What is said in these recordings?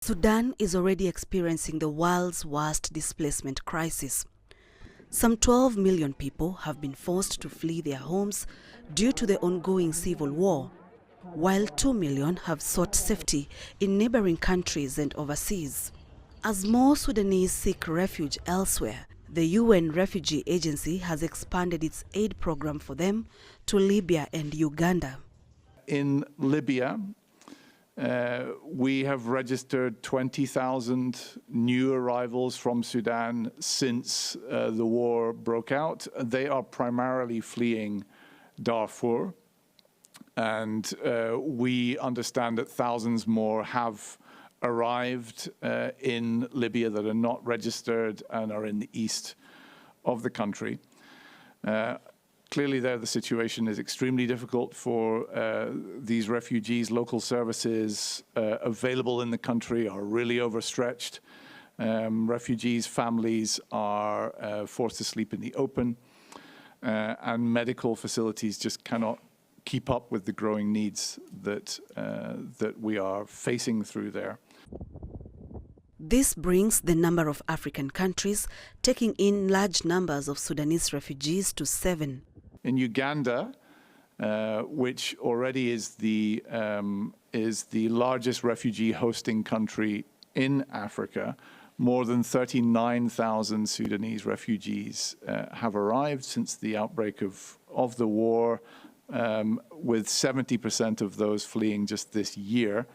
Sudan is already experiencing the world's worst displacement crisis. Some 12 million people have been forced to flee their homes due to the ongoing civil war, while 2 million have sought safety in neighboring countries and overseas. As more Sudanese seek refuge elsewhere, the UN Refugee Agency has expanded its aid program for them to Libya and Uganda. In Libya, we have registered 20,000 new arrivals from Sudan since the war broke out. They are primarily fleeing Darfur, and we understand that thousands more have arrived in Libya that are not registered and are in the east of the country. Clearly there the situation is extremely difficult for these refugees. Local services available in the country are really overstretched. Refugees' families are forced to sleep in the open, and medical facilities just cannot keep up with the growing needs that we are facing through there. This brings the number of African countries taking in large numbers of Sudanese refugees to 7. In Uganda, which already is the largest refugee hosting country in Africa, more than 39,000 Sudanese refugees have arrived since the outbreak of the war, with 70% of those fleeing just this year,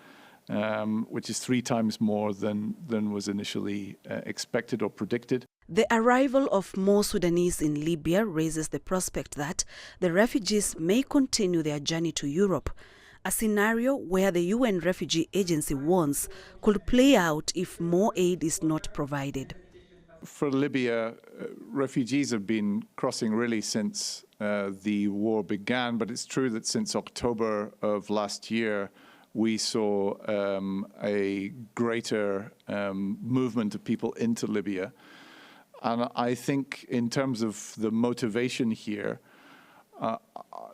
which is 3 times more than was initially expected or predicted. The arrival of more Sudanese in Libya raises the prospect that the refugees may continue their journey to Europe, a scenario where the UN Refugee Agency warns could play out if more aid is not provided. For Libya, refugees have been crossing really since the war began, but it's true that since October of last year, we saw a greater movement of people into Libya. And I think in terms of the motivation here,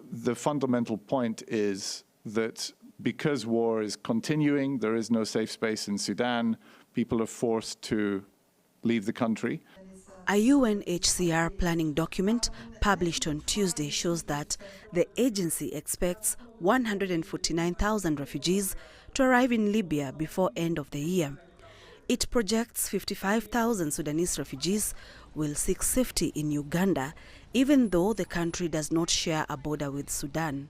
the fundamental point is that because war is continuing, there is no safe space in Sudan, people are forced to leave the country. A UNHCR planning document published on Tuesday shows that the agency expects 149,000 refugees to arrive in Libya before end of the year. It projects 55,000 Sudanese refugees will seek safety in Uganda, even though the country does not share a border with Sudan.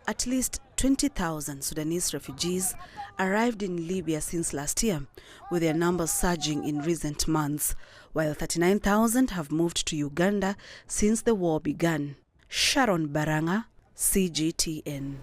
At least 20,000 Sudanese refugees arrived in Libya since last year, with their numbers surging in recent months, while 39,000 have moved to Uganda since the war began. Sharon Baranga, CGTN.